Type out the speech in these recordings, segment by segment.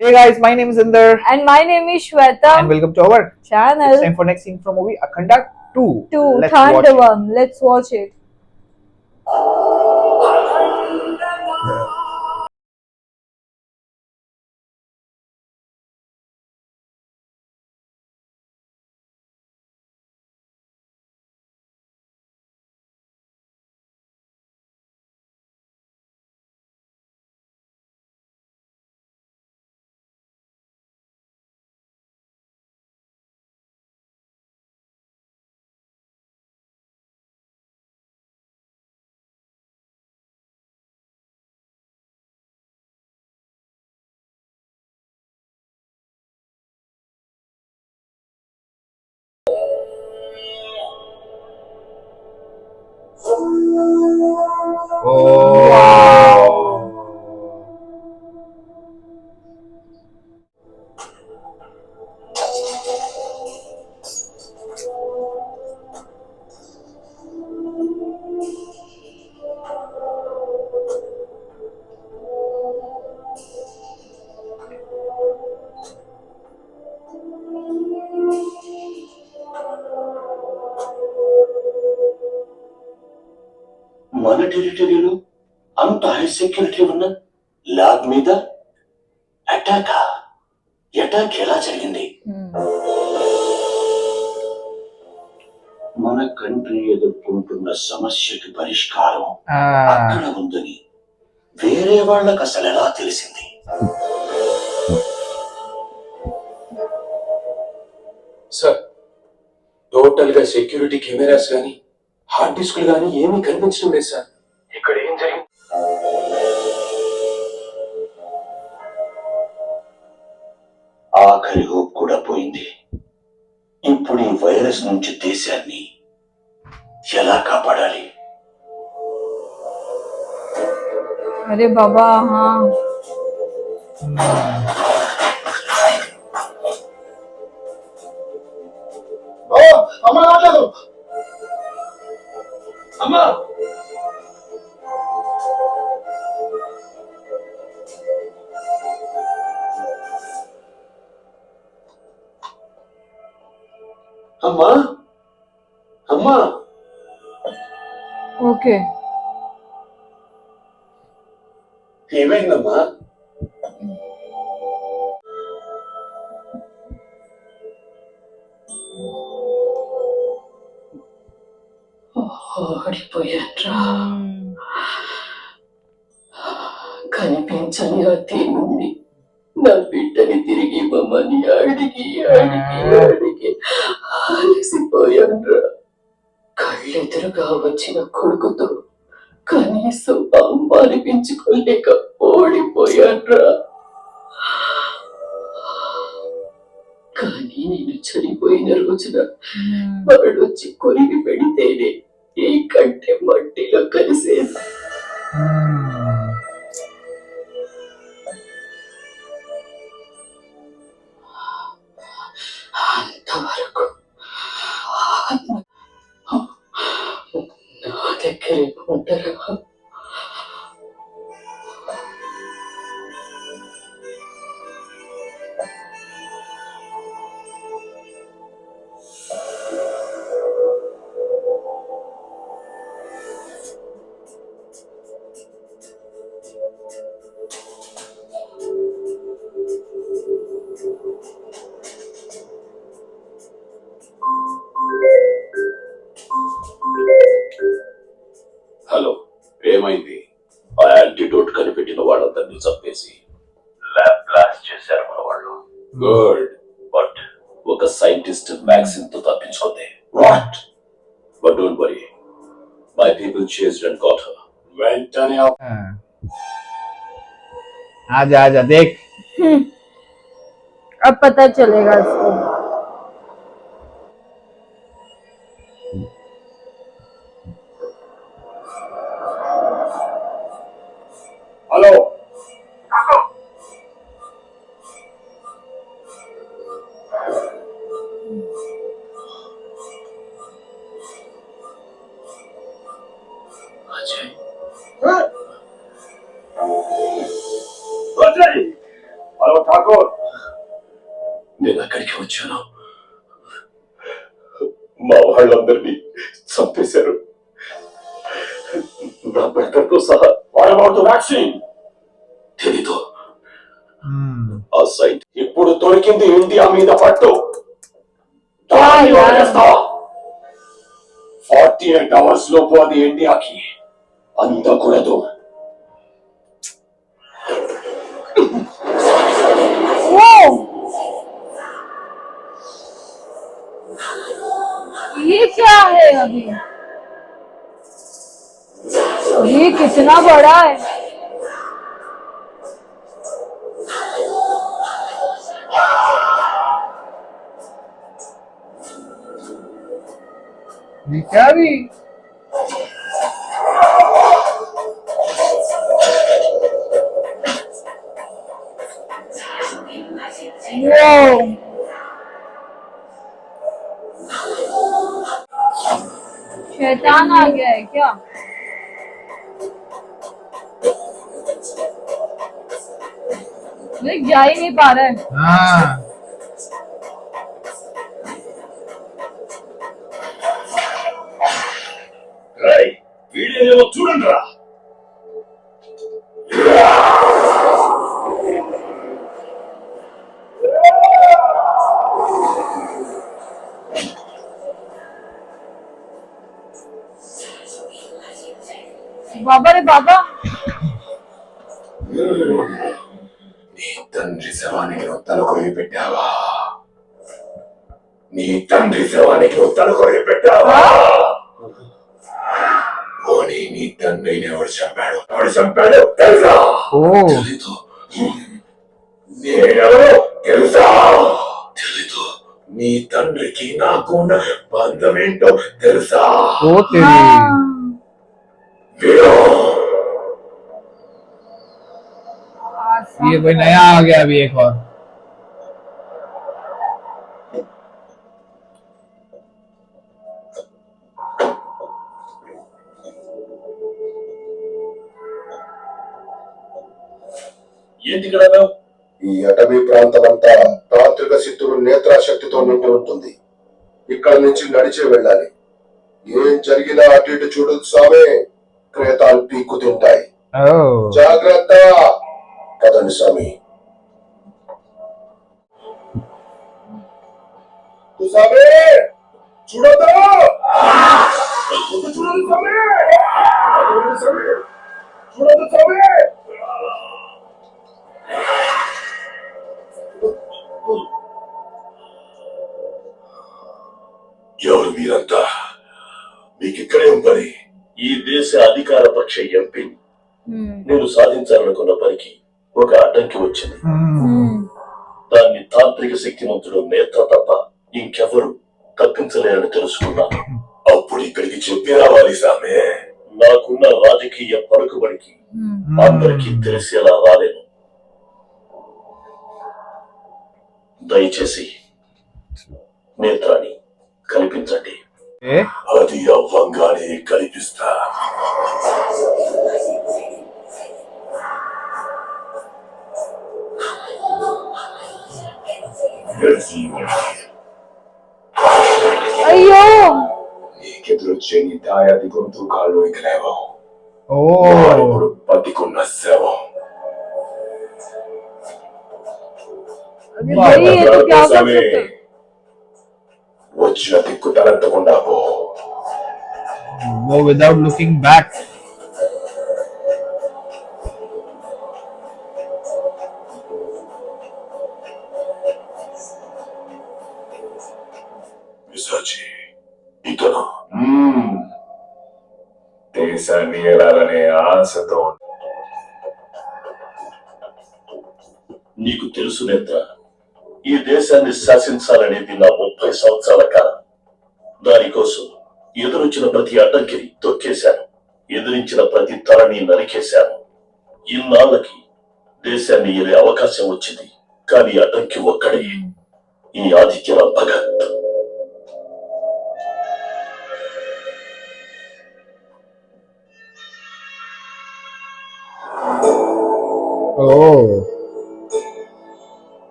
Hey guys, my name is Inder And my name is Shweta. and welcome to our channel. It's time for next scene from movie Akhanda 2. To Let's watch it. Thandavam. Let's watch it. Oh. మన టెరిటరీలో అంత high security ఉన్న lab మీద attack ఎలా జరిగింది? మన country ఎదుర్కొంటున్న సమస్యకి పరిష్కారం అక్కడ ఉందని వేరే వాళ్ళకి అసలు ఎలా తెలిసింది? సార్, టోటల్ గా సెక్యూరిటీ కెమెరాస్ గానీ హార్డ్ డిస్కులు గానీ ఏమీ కనిపించడం లేదు సార్. ఇక్కడ ఏం జరిగింది? ఆఖరి హోప్ కూడా పోయింది. ఇప్పుడు ఈ వైరస్ నుంచి దేశాన్ని ఎలా కాపాడాలి? अरे बाबा हाँ. అమ్మా రావట్లేదు. అమ్మా అమ్మా అమ్మా Okay. ఏమైందమ్మా? ఓడిపోయాడ్రా. కనిపించని ఆ దేవుణ్ణి నా బిడ్డని తిరిగి ఇవ్వమని అడిగి అలసిపోయాడ్రా. కళ్ళెదురుగా వచ్చిన కొడుకుతో కనీసం అమ్మ అనిపించుకోలేక ఓడిపోయాడ్రా. కానీ నేను చనిపోయిన రోజున వాడొచ్చి కొరిగి పెడితేనే ఈ కంటే మట్టిలో కలిసేది. అంతవరకు నా దగ్గరే ఉండరా. హలో, ఏమైంది? ఆ యాంటీడోట్ కనిపెట్టిన వాళ్ళందరినీ చంపేసి ల్యాబ్ బ్లాస్ట్ చేశారు మన వాళ్ళు. గుడ్. బట్ ఒక సైంటిస్ట్ వ్యాక్సిన్ తో తప్పించుకుంది. What? But don't worry, my people chased and got her. వెంటనే आजा आजा देख. अब पता चलेगा इसको. Hello Ajay, hello doctor, Thakur, నేను అక్కడికి వచ్చాను. మా వాళ్ళందరినీ చంపేశారు, నా బిడ్డతో సహా. వ్యాక్సిన్ తెలీదు. ఆ సైట్ ఇప్పుడు దొరికింది ఇండియా మీద పట్టు. దాన్ని వదిలేస్తావా? 48 hours లోపు అది ఇండియాకి అందకూడదు. वो ये क्या है अभी? ये कितना बड़ा है? ये क्या भी वो शैतान आ गया है क्या? देख जा ही नहीं पा रहा है. हाँ వీడియోలో చూడండి రా. बाबा रे बाबा. నీ తండ్రి శవానికి నువ్వు తలకొరిగి పెట్టావా? నీ తండ్రి శవానికి నువ్వు తలకొరిగి పెట్టావా? పోనీ నీ తండ్రిని ఎవడు చంపాడు? ఎవడు చంపాడు తెలుసా? ఓ తెలీదు. నేనెవరో తెలుసా? తెలీదు. నీ తండ్రికి నాకు ఉన్న బంధం ఏంటో తెలుసా? ओ तेरी हाँ. వీడు ये कोई नया आ गया अभी एक और. ఏంటి ఇక్కడ ఈ అటవీ ప్రాంతమంతా తాంత్రిక శక్తులు నేత్రాశక్తితో నిండి ఉంటుంది. ఇక్కడ నుంచి నడిచే వెళ్ళాలి. ఏం జరిగినా అటు ఇటు చూడదు స్వామి, క్రేతాలు పీక్కు తింటాయి. ओ జాగ్రత్త. కదండి స్వామి. స్వామి చూడదు, చూడదు స్వామి, చూడదు స్వామి. ఎవరు మీరంతా? మీకు ఇక్కడే ఉందని? ఈ దేశ అధికార పక్ష ఎంపీని. నేను సాధించాలనుకున్న పనికి ఒక అడ్డంకి వచ్చింది. దాన్ని తాంత్రిక శక్తివంతుడు నేత్ర తప్ప ఇంకెవరు తప్పించలేరని తెలుసుకున్నాను. అప్పుడు ఇక్కడికి చెప్పి రావాలి సామే. నాకున్న రాజకీయ పలుకుబడికి అందరికీ తెలిసేలా రాలేను. దయచేసి నేత్రాన్ని కల్పించండి. ए అది అవ్వంగానే కల్పిస్తా. అయ్యో. నీకెదురొచ్చే నీ దాయాది గొంతు కాళ్ళు ఇక లేవవు. ओ ఇప్పుడు బతికున్న శవం. अरे भाई ये तो क्या कर స్వామి, सकते हैं? వచ్చిన దిక్కు తలెత్తకుండా పో. वो विदाउट लुकिंग बैक. విసాచి ఇతను దేశాన్ని ఏలాలనే ఆశతో నీకు తెలుసు నేత్ర, ఈ దేశాన్ని శాసించాలనేది నా 30 సంవత్సరాల కాలం. దానికోసం ఎదురొచ్చిన ప్రతి అడ్డంకిని తొక్కేశాను, ఎదిరించిన ప్రతి తలని నరికేశాను. ఇన్నాళ్ళకి దేశాన్ని ఏలే అవకాశం వచ్చింది, కానీ అడ్డంకి ఒక్కడే, ఈ ఆదిత్యరావు భగత్. ओ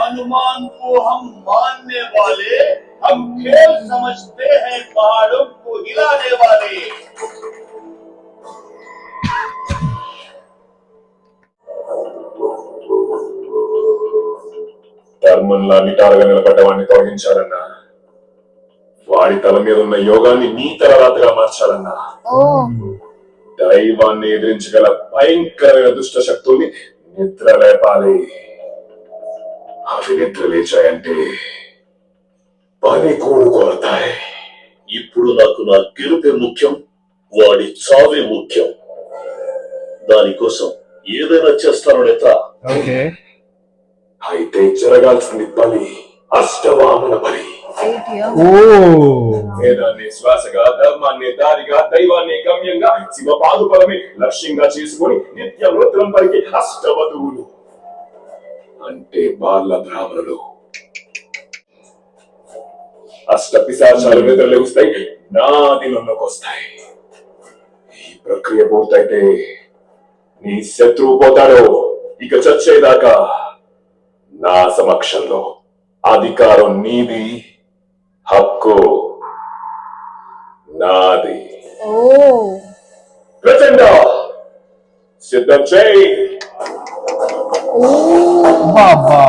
अनुमान को हम मानने वाले, हम खेल समझते हैं पहाड़ों को हिलाने वाले। ధర్మంలా నిటారుగా నిలబడ్డవాడిని తొలగించాలన్నా, వాడి తల మీద ఉన్న యోగాన్ని నీ తలరాతగా మార్చాలన్నా, ఓ దైవాన్ని ఎదిరించగల భయంకరమైన దుష్ట శక్తుల్ని నిద్ర లేపాలి. అవి నిద్ర లేచాయంటే పని కూడుకొడతాయి. ఇప్పుడు నాకు నా గెలుపే ముఖ్యం, వాడి చావే ముఖ్యం. దానికోసం ఏదైనా చేస్తాను నేత్ర. Okay. అయితే జరగాల్సింది బలి, అష్టవామన బలి. 8 years. Oh. వేదాన్ని శ్వాసగా, ధర్మాన్ని దారిగా, దైవాన్ని గమ్యంగా, శివ పాదుపదమే లక్ష్యంగా చేసుకుని నిత్య వృత్తం పలికి అష్టవధువులు అంటే బాల బ్రాహ్మణులు. అష్ట పిశాచాలు నిద్రలేస్తాయి, నాదిలోకి వస్తాయి. ఈ ప్రక్రియ పూర్తయితే నీ శత్రువు పోతాడో ఇక చచ్చేదాకా నా సమక్షంలో అధికారం నీది, హక్కు నాది. ఓ ప్రచండ సిద్ధం చేయి. Baba.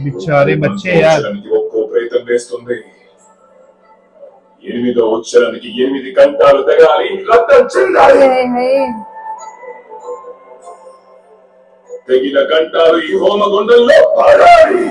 बेचारे बच्चे यार. ఉచ్చరణకి ఒక్కో ప్రయత్నం వేస్తుంది. 8వ ఉచ్చరణకి 8 గంటలు తెగాలి, రక్తం చెందాలి. తెగిన గంటలు ఈ హోమగుండంలో పడాలి.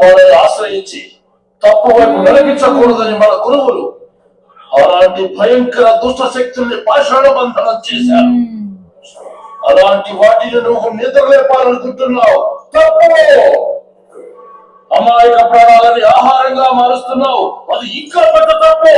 వాళ్ళని ఆశ్రయించి తప్పు వైపు వెలిగించకూడదని మన గురువులు అలాంటి భయంకర దుష్ట శక్తుల్ని పాషాణ బంధనం చేశారు. అలాంటి వాటిని నువ్వు నిద్రలేపాలనుకుంటున్నావు, తప్పు. అమాయక ప్రాణాలని ఆహారంగా మారుస్తున్నావు, అది ఇంకా పెద్ద తప్పు.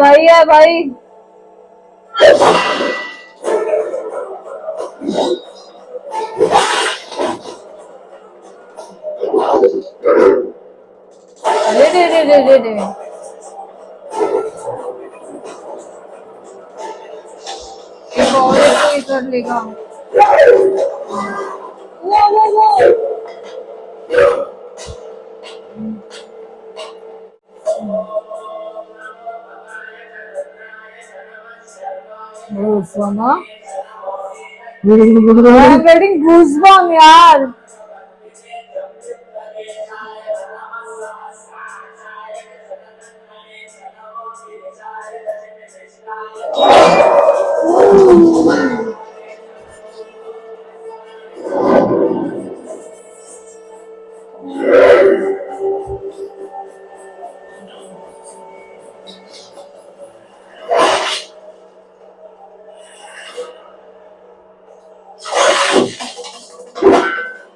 सही है भाई. कर लेगा। वो सोना I'm getting goosebumps यार।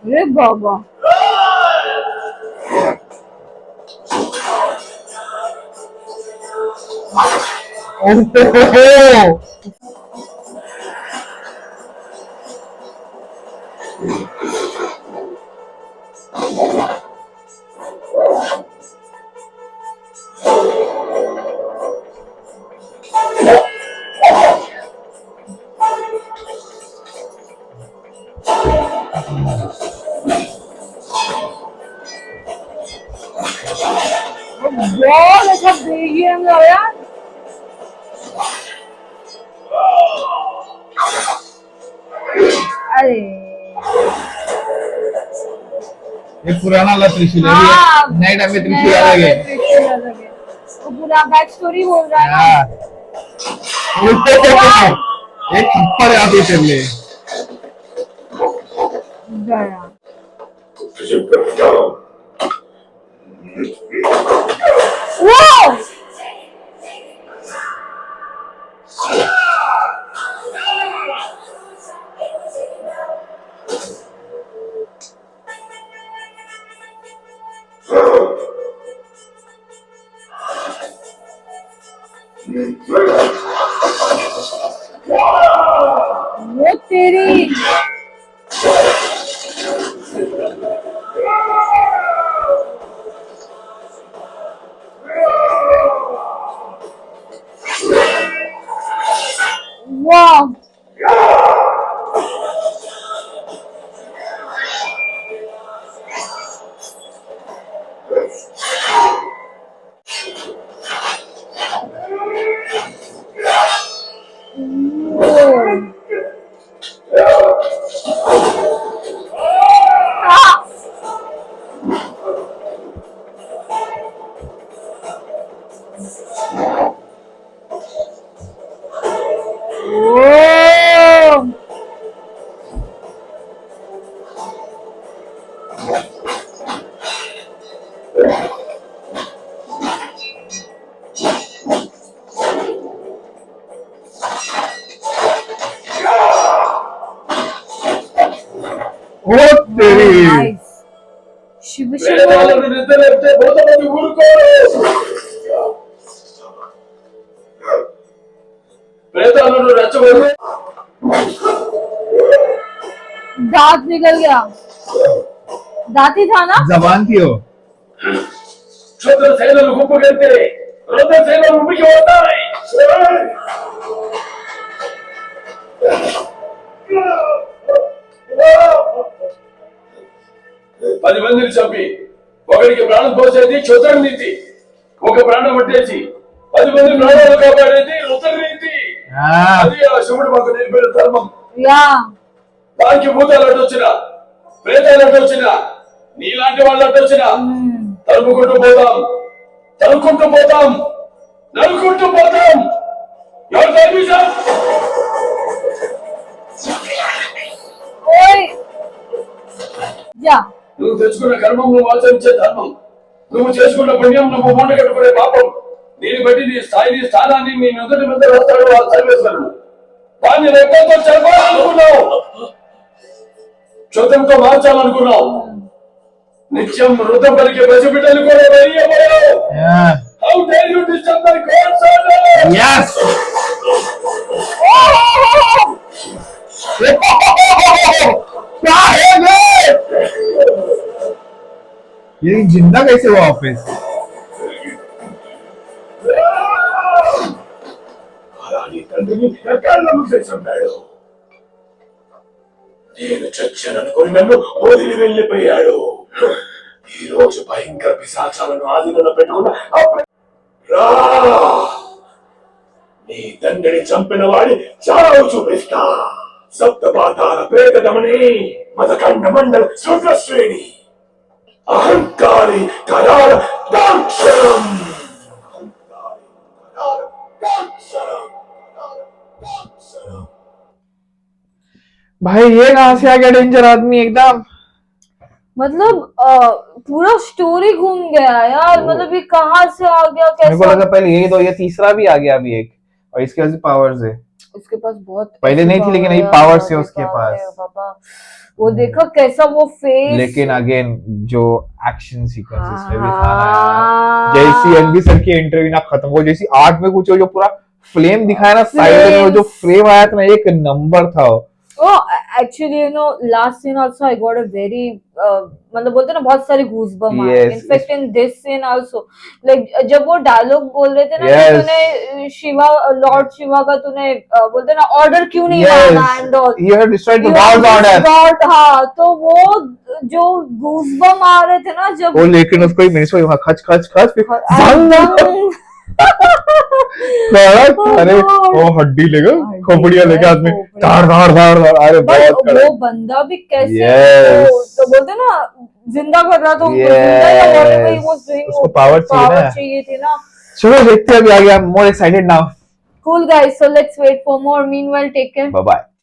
अरे बाबा बहुत अच्छा गेम है यार। अरे ये पुराना वाला त्रिशूल है, हाँ, ये नए टाइम में त्रिशूल अलग है। त्रिशूल अलग है। वो पूरा बैक स्टोरी बोल रहा है ना। हाँ। एक थप्पड़ आती चले। गया। वो वो तेरी वाह ओ तेरी नाइस। शिव शिव ప్రేతాలను నిద్రలేపితే భూతమంది ఊరుకోరు. ప్రేతాలను రెచ్చగొడితే दांत निकल गया। दांत ही था ना। जबान थी वो। క్షుద్ర సేనలు గుంపుకెళ్తే రుద్ర సేనలు ఉనికి వస్తాయి. పది మందిని చంపి ఒకరికి ప్రాణం పోసేది క్షుద్ర నీతి. ఒక ప్రాణం పట్టేసి 10 మంది ప్రాణాలు కాపాడేది రుద్ర నీతి. అది ఆ శివుడు మాకు నేర్పిన ధర్మం. యా దానికి భూతాలు అడ్డొచ్చినా ప్రేతాలు అడ్డొచ్చినా నీలాంటి వాళ్ళు అడ్డొచ్చినా తరుముకుంటూ పోతాం, తరుముకుంటూ పోతాం, నరుకుంటూ పోతాం. ఎవరు తరిమిసాం? ఓయ్ యా నువ్వు తెచ్చుకున్న కర్మం నువ్వు ఆచరించే ధర్మం, నువ్వు చేసుకున్న పుణ్యం నువ్వు మూట కట్టుకునే పాపం. దీన్ని బట్టి నీ స్థాయిని స్థానాన్ని నీ నుదుటి మీద రాస్తాడు ఆ సర్వేశ్వరుడు. దాన్ని రెక్కలతో చెరపాలనుకున్నావు, క్షుద్రంతో మార్చాలనుకున్నావు. నిత్యం వృద్ధం పలికే పసిబిడ్డలు కూడా వెయ్యబోయావు. How dare you disturb my God's order? Yes. क्या है ये जिंदा कैसे हुआ वापस? అలాని తండ్రిని ఎక్కడను చేశాడు. నేను చచ్చాననుకుని నన్ను వదిలి వెళ్ళిపోయాడు. ఈ రోజు భయంకర పిశాచాలను ఆధీనంలో పెట్టుకున్న రా, నీ తండ్రిని చంపిన వాడి చావు చూపిస్తా. సప్తపాతాల ప్రేతమని మదకండ మండల శుద్రశ్రేణి అహంకారి కరాల దాక్షరం. भाई ये कहाँ से आ गया डेंजर आदमी एकदम। मतलब पूरा स्टोरी घूम गया यार। मतलब ये कहाँ से आ गया, मेरे को कैसा? लगा पहले यही दो, ये तीसरा भी आ गया अभी एक, और इसके पास पावर्स है। उसके पास बहुत पहले ऐसी नहीं थी, लेकिन power अभी है, powers है बहुत उसके power है, पास। बाबा वो देखो कैसा वो फेस। लेकिन अगेन जो एक्शन सीक्वेंस इसमें भी था ना हाँ। यार, जैसी एनबी सर की इंटरव्यू ना खत्म हो, जैसी आर्ट में कुछ जो पूरा फ्लेम दिखाया ना साइड में, वो जो फ्रेम आया था ना, एक नंबर था वो। Oh, actually, you know, last scene also I got a very, मतलब बोलते हैं ना बहुत सारे goosebumps आए। Yes, In fact, in this scene also, like जब वो डायलॉग बोल रहे थे ना कि Yes. तूने शिवा, लॉर्ड शिवा का तूने बोलते हैं ना ऑर्डर क्यों नहीं Yes, माना and all, you have destroyed the God's order। हाँ, तो वो जो goosebumps आ रहे थे ना जब वो लेकिन उसको ही मिनट में खच खच खच फिर एकदम अरे वो हड्डी लेगा, खोपड़िया लेके आदमी धार धार धार धार, अरे बट बहुत वो कड़क। बंदा भी कैसे Yes. तो बोलते हैं ना जिंदा कर रहा था उनको, जिंदा या whatever he was doing, उसको वो power चाहिए ना। चाहिए थी ना। चलो देखते हैं अभी आगे, I am more excited now. Cool guys, so let's wait for more. Meanwhile, take care. Bye bye.